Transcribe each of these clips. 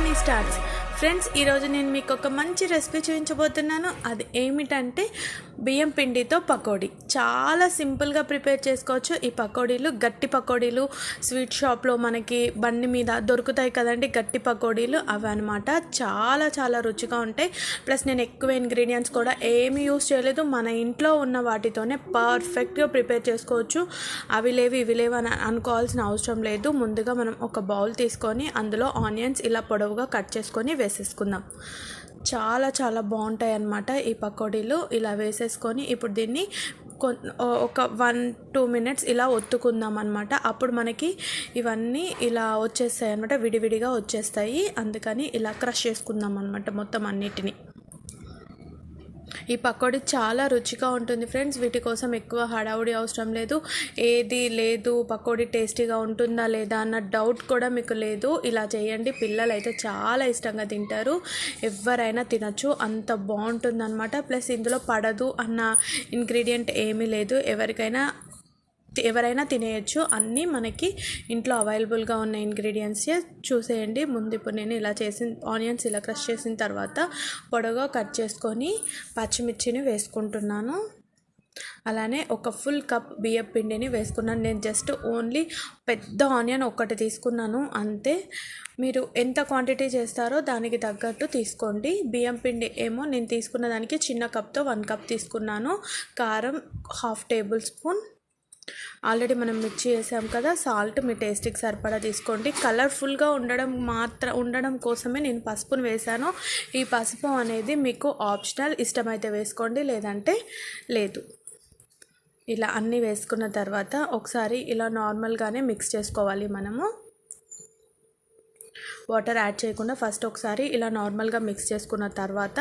పవానీ starts. Friends, ఈరోజు నేను మీకు ఒక మంచి రెసిపీ చూపించబోతున్నాను. అది ఏమిటంటే బియ్యం పిండితో పకోడీ. చాలా సింపుల్గా ప్రిపేర్ చేసుకోవచ్చు. ఈ పకోడీలు గట్టి పకోడీలు స్వీట్ షాప్లో మనకి బండి మీద దొరుకుతాయి కదండి, గట్టి పకోడీలు అవి అనమాట. చాలా చాలా రుచిగా ఉంటాయి. ప్లస్ నేను ఎక్కువ ఇంగ్రీడియంట్స్ కూడా ఏమీ యూస్ చేయలేదు. మన ఇంట్లో ఉన్న వాటితోనే పర్ఫెక్ట్గా ప్రిపేర్ చేసుకోవచ్చు. అవి లేవు ఇవి లేవు అని అనుకోవాల్సిన అవసరం లేదు. ముందుగా మనం ఒక బౌల్ తీసుకొని అందులో ఆనియన్స్ ఇలా పొడవుగా కట్ చేసుకొని వేసేసుకుందాం. చాలా చాలా బాగుంటాయి అన్నమాట ఈ పకోడీలు. ఇలా వేసేసుకొని ఇప్పుడు దీన్ని ఒక 1-2 మినిట్స్ ఇలా ఒత్తుకుందాం అనమాట. అప్పుడు మనకి ఇవన్నీ ఇలా వచ్చేస్తాయి అనమాట, విడివిడిగా వచ్చేస్తాయి. అందుకని ఇలా క్రష్ చేసుకుందాం అనమాట మొత్తం అన్నిటినీ. ఈ పకోడీ చాలా రుచిగా ఉంటుంది ఫ్రెండ్స్. వీటి కోసం ఎక్కువ హడావుడి అవసరం లేదు. ఏది లేదు పకోడీ టేస్టీగా ఉంటుందా లేదా అన్న డౌట్ కూడా మీకు లేదు. ఇలా చేయండి, పిల్లలు అయితే చాలా ఇష్టంగా తింటారు. ఎవరైనా తినచ్చు, అంత బాగుంటుందన్నమాట. ప్లస్ ఇందులో పడదు అన్న ఇంగ్రీడియంట్ ఏమీ లేదు. ఎవరైనా తినేయచ్చు. అన్నీ మనకి ఇంట్లో అవైలబుల్గా ఉన్న ఇంగ్రీడియంట్స్ చూసేయండి. ముందు ఇప్పుడు నేను ఇలా ఆనియన్స్ ఇలా క్రష్ చేసిన తర్వాత పొడవుగా కట్ చేసుకొని పచ్చిమిర్చిని వేసుకుంటున్నాను. అలానే ఒక ఫుల్ కప్ బియ్యం పిండిని వేసుకున్నాను. నేను జస్ట్ ఓన్లీ పెద్ద ఆనియన్ ఒక్కటి తీసుకున్నాను అంతే. మీరు ఎంత క్వాంటిటీ చేస్తారో దానికి తగ్గట్టు తీసుకోండి. బియ్యం పిండి ఏమో నేను తీసుకున్న దానికి చిన్న కప్తో 1 కప్ తీసుకున్నాను. కారం 1/2 టేబుల్ స్పూన్. ఆల్రెడీ మనం మిర్చి వేసాం కదా. సాల్ట్ మీ టేస్ట్కి సరిపడా తీసుకోండి. కలర్ఫుల్గా ఉండడం కోసమే నేను పసుపును వేసాను. ఈ పసుపు అనేది మీకు ఆప్షనల్, ఇష్టమైతే వేసుకోండి లేదంటే లేదు. ఇలా అన్నీ వేసుకున్న తర్వాత ఒకసారి ఇలా నార్మల్గానే మిక్స్ చేసుకోవాలి. మనము వాటర్ యాడ్ చేయకుండా ఫస్ట్ ఒకసారి ఇలా నార్మల్గా మిక్స్ చేసుకున్న తర్వాత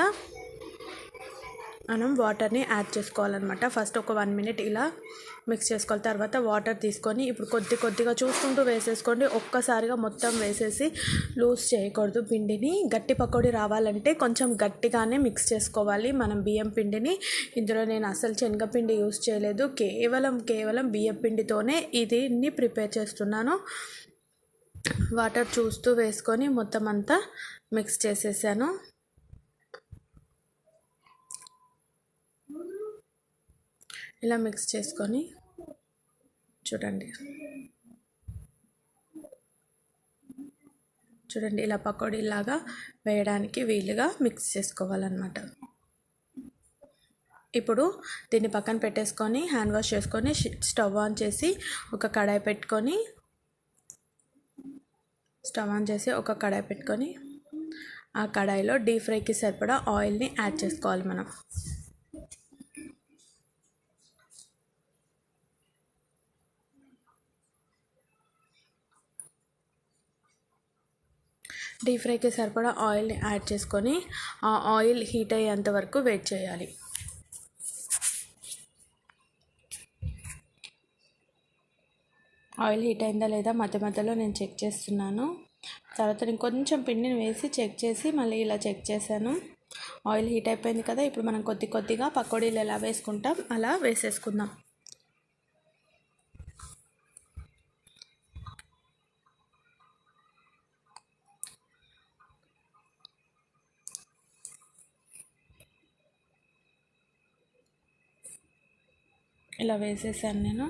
మనం వాటర్ని యాడ్ చేసుకోవాలన్నమాట. ఫస్ట్ ఒక 1 మినిట్ ఇలా మిక్స్ చేసుకోవాలి. తర్వాత వాటర్ తీసుకొని ఇప్పుడు కొద్దిగా చూసుకుంటూ వేసేసుకోండి. ఒక్కసారిగా మొత్తం వేసేసి లూజ్ చేయకూడదు పిండిని. గట్టి పకోడీ రావాలంటే కొంచెం గట్టిగానే మిక్స్ చేసుకోవాలి మనం బియ్యం పిండిని. ఇందులో నేను అసలు శనగపిండి యూస్ చేయలేదు. కేవలం బియ్యం పిండితోనే దీన్ని ప్రిపేర్ చేస్తున్నాను. వాటర్ చూస్తూ వేసుకొని మొత్తం అంతా మిక్స్ చేసేసాను. ఇలా మిక్స్ చేసుకొని చూడండి ఇలా పకోడీలాగా వేయడానికి వీలుగా మిక్స్ చేసుకోవాలన్నమాట. ఇప్పుడు దీన్ని పక్కన పెట్టేసుకొని హ్యాండ్ వాష్ చేసుకొని స్టవ్ ఆన్ చేసి ఒక కడాయి పెట్టుకొని ఆ కడాయిలో డీప్ ఫ్రైకి సరిపడా ఆయిల్ని యాడ్ చేసుకోవాలి. మనం డీప్ ఫ్రైకి సరిపడా ఆయిల్ని యాడ్ చేసుకొని ఆ ఆయిల్ హీట్ అయ్యేంత వరకు వెయిట్ చేయాలి. ఆయిల్ హీట్ అయిందా లేదా మధ్యలో నేను చెక్ చేస్తున్నాను. తర్వాత నేను కొంచెం పిండిని వేసి చెక్ చేసి మళ్ళీ ఇలా చెక్ చేశాను. ఆయిల్ హీట్ అయిపోయింది కదా. ఇప్పుడు మనం కొద్దిగా పకోడీలు ఎలా వేసుకుంటాం అలా వేసేసుకుందాం. ఇలా వేసేసాను నేను.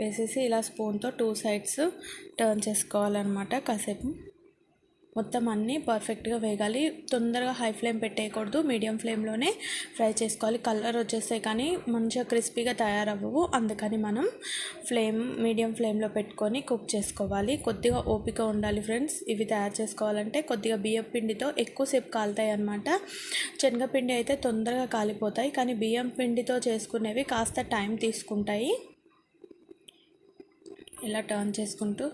వేసేసి ఇలా స్పూన్తో 2 సైడ్స్ టర్న్ చేసుకోవాలన్నమాట. కాసేపు మొత్తం అన్నీ పర్ఫెక్ట్గా వేగాలి. తొందరగా హై ఫ్లేమ్ పెట్టేయకూడదు, మీడియం ఫ్లేమ్లోనే ఫ్రై చేసుకోవాలి. కలర్ వచ్చేస్తాయి కానీ మంచిగా క్రిస్పీగా తయారవ్వవు. అందుకని మనం మీడియం ఫ్లేమ్లో పెట్టుకొని కుక్ చేసుకోవాలి. కొద్దిగా ఓపిక ఉండాలి ఫ్రెండ్స్. ఇవి తయారు చేసుకోవాలంటే కొద్దిగా బియ్యం పిండితో ఎక్కువసేపు కాలుతాయి అన్నమాట. శనగపిండి అయితే తొందరగా కాలిపోతాయి, కానీ బియ్యం పిండితో చేసుకునేవి కాస్త టైం తీసుకుంటాయి. ఇలా టర్న్ చేసుకుంటూ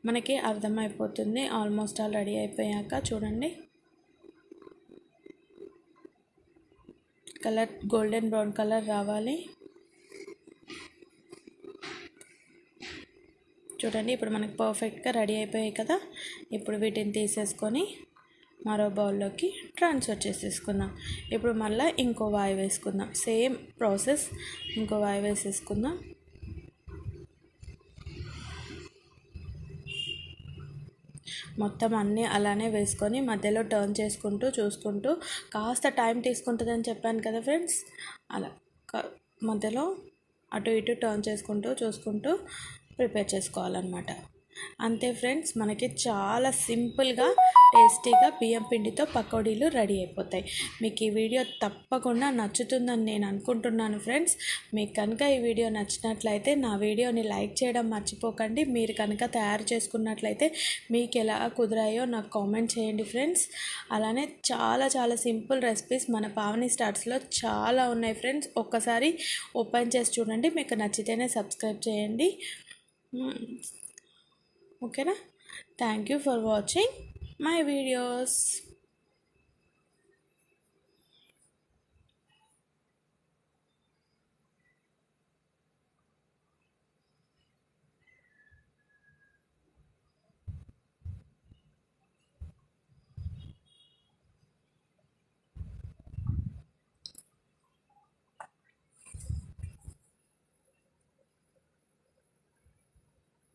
మనకి అర్థమైపోతుంది. ఆల్మోస్ట్ ఆల్ రెడీ అయిపోయాక చూడండి, కలర్ గోల్డెన్ బ్రౌన్ కలర్ రావాలి. చూడండి, ఇప్పుడు మనకి పర్ఫెక్ట్గా రెడీ అయిపోయాయి కదా. ఇప్పుడు వీటిని తీసేసుకొని మరో బౌల్లోకి ట్రాన్స్ఫర్ చేసేసుకుందాం. ఇప్పుడు మళ్ళీ ఇంకో వాయి వేసుకుందాం. సేమ్ ప్రాసెస్, ఇంకో వాయి వేసేసుకుందాం. మొత్తం అన్నీ అలానే వేసుకొని మధ్యలో టర్న్ చేసుకుంటూ చూసుకుంటూ కాస్త టైం తీసుకుంటుందని చెప్పాను కదా ఫ్రెండ్స్, అలా మధ్యలో అటు ఇటు టర్న్ చేసుకుంటూ చూసుకుంటూ ప్రిపేర్ చేసుకోవాలన్నమాట. అంతే ఫ్రెండ్స్, మనకి చాలా సింపుల్గా టేస్టీగా బియ్యం పిండితో పకోడీలు రెడీ అయిపోతాయి. మీకు ఈ వీడియో తప్పకుండా నచ్చుతుందని నేను అనుకుంటున్నాను ఫ్రెండ్స్. మీకు కనుక ఈ వీడియో నచ్చినట్లయితే నా వీడియోని లైక్ చేయడం మర్చిపోకండి. మీరు కనుక తయారు చేసుకున్నట్లయితే మీకు ఎలా కుదిరాయో నాకు కామెంట్ చేయండి ఫ్రెండ్స్. అలానే చాలా చాలా సింపుల్ రెసిపీస్ మన పావని స్టార్ట్స్లో చాలా ఉన్నాయి ఫ్రెండ్స్. ఒక్కసారి ఓపెన్ చేసి చూడండి, మీకు నచ్చితేనే సబ్స్క్రైబ్ చేయండి. ఓకేనా? Thank you for watching my videos.